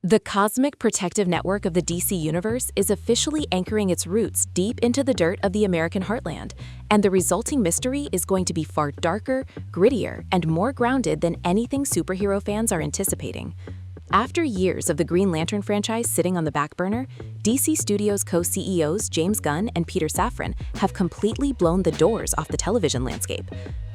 The cosmic protective network of the DC Universe is officially anchoring its roots deep into the dirt of the American heartland, and the resulting mystery is going to be far darker, grittier, and more grounded than anything superhero fans are anticipating. After years of the Green Lantern franchise sitting on the back burner, DC Studios co-CEOs James Gunn and Peter Safran have completely blown the doors off the television landscape.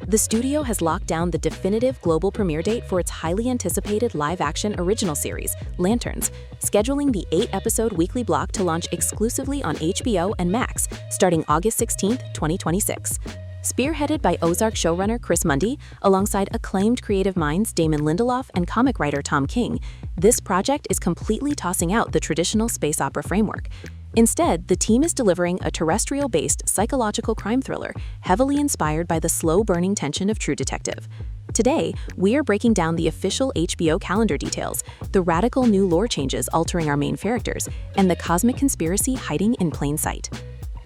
The studio has locked down the definitive global premiere date for its highly anticipated live-action original series, Lanterns, scheduling the 8-episode weekly block to launch exclusively on HBO and Max starting August 16, 2026. Spearheaded by Ozark showrunner Chris Mundy, alongside acclaimed creative minds Damon Lindelof and comic writer Tom King, this project is completely tossing out the traditional space opera framework. Instead, the team is delivering a terrestrial-based psychological crime thriller heavily inspired by the slow-burning tension of True Detective. Today, we are breaking down the official HBO calendar details, the radical new lore changes altering our main characters, and the cosmic conspiracy hiding in plain sight.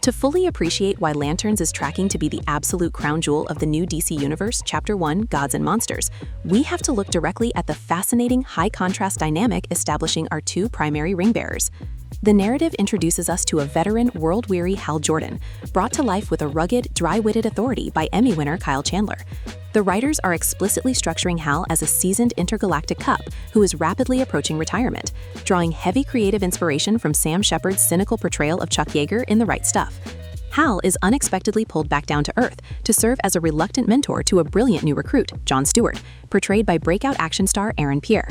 To fully appreciate why Lanterns is tracking to be the absolute crown jewel of the new DC Universe Chapter 1, Gods and Monsters, we have to look directly at the fascinating high-contrast dynamic establishing our two primary ring-bearers. The narrative introduces us to a veteran, world-weary Hal Jordan, brought to life with a rugged, dry-witted authority by Emmy winner Kyle Chandler. The writers are explicitly structuring Hal as a seasoned intergalactic cop who is rapidly approaching retirement, drawing heavy creative inspiration from Sam Shepard's cynical portrayal of Chuck Yeager in The Right Stuff. Hal is unexpectedly pulled back down to Earth to serve as a reluctant mentor to a brilliant new recruit, John Stewart, portrayed by breakout action star Aaron Pierre.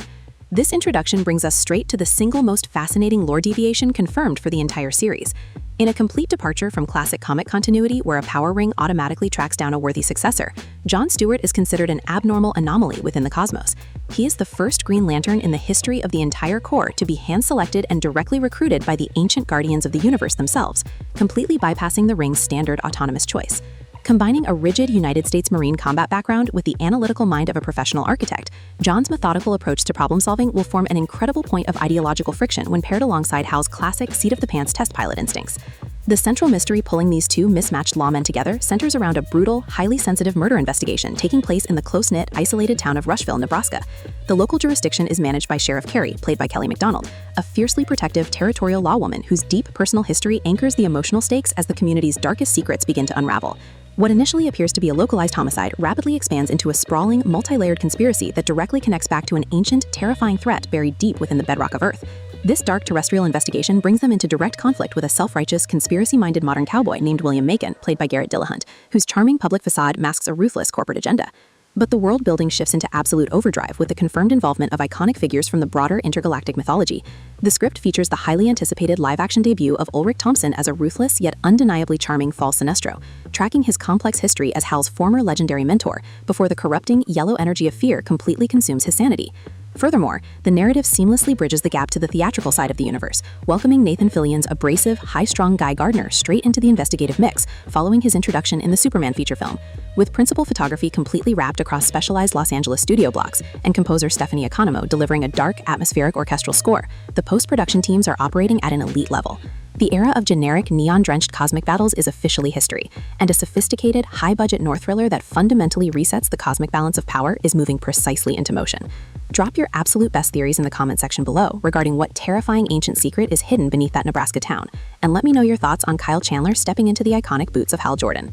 This introduction brings us straight to the single most fascinating lore deviation confirmed for the entire series. In a complete departure from classic comic continuity where a power ring automatically tracks down a worthy successor, John Stewart is considered an abnormal anomaly within the cosmos. He is the first Green Lantern in the history of the entire Corps to be hand-selected and directly recruited by the ancient guardians of the universe themselves, completely bypassing the ring's standard autonomous choice. Combining a rigid United States Marine combat background with the analytical mind of a professional architect, John's methodical approach to problem-solving will form an incredible point of ideological friction when paired alongside Hal's classic seat-of-the-pants test pilot instincts. The central mystery pulling these two mismatched lawmen together centers around a brutal, highly sensitive murder investigation taking place in the close-knit, isolated town of Rushville, Nebraska. The local jurisdiction is managed by Sheriff Carey, played by Kelly MacDonald, a fiercely protective territorial law woman whose deep personal history anchors the emotional stakes as the community's darkest secrets begin to unravel. What initially appears to be a localized homicide rapidly expands into a sprawling, multi-layered conspiracy that directly connects back to an ancient, terrifying threat buried deep within the bedrock of Earth. This dark terrestrial investigation brings them into direct conflict with a self-righteous, conspiracy-minded modern cowboy named William Macon, played by Garrett Dillahunt, whose charming public facade masks a ruthless corporate agenda. But the world building shifts into absolute overdrive with the confirmed involvement of iconic figures from the broader intergalactic mythology. The script features the highly anticipated live-action debut of Ulrich Thomsen as a ruthless yet undeniably charming Thaal Sinestro, tracking his complex history as Hal's former legendary mentor before the corrupting yellow energy of fear completely consumes his sanity. Furthermore, the narrative seamlessly bridges the gap to the theatrical side of the universe, welcoming Nathan Fillion's abrasive, high-strung Guy Gardner straight into the investigative mix following his introduction in the Superman feature film. With principal photography completely wrapped across specialized Los Angeles studio blocks and composer Stephanie Economo delivering a dark, atmospheric orchestral score, the post-production teams are operating at an elite level. The era of generic, neon-drenched cosmic battles is officially history, and a sophisticated, high-budget North thriller that fundamentally resets the cosmic balance of power is moving precisely into motion. Drop your absolute best theories in the comment section below regarding what terrifying ancient secret is hidden beneath that Nebraska town, and let me know your thoughts on Kyle Chandler stepping into the iconic boots of Hal Jordan.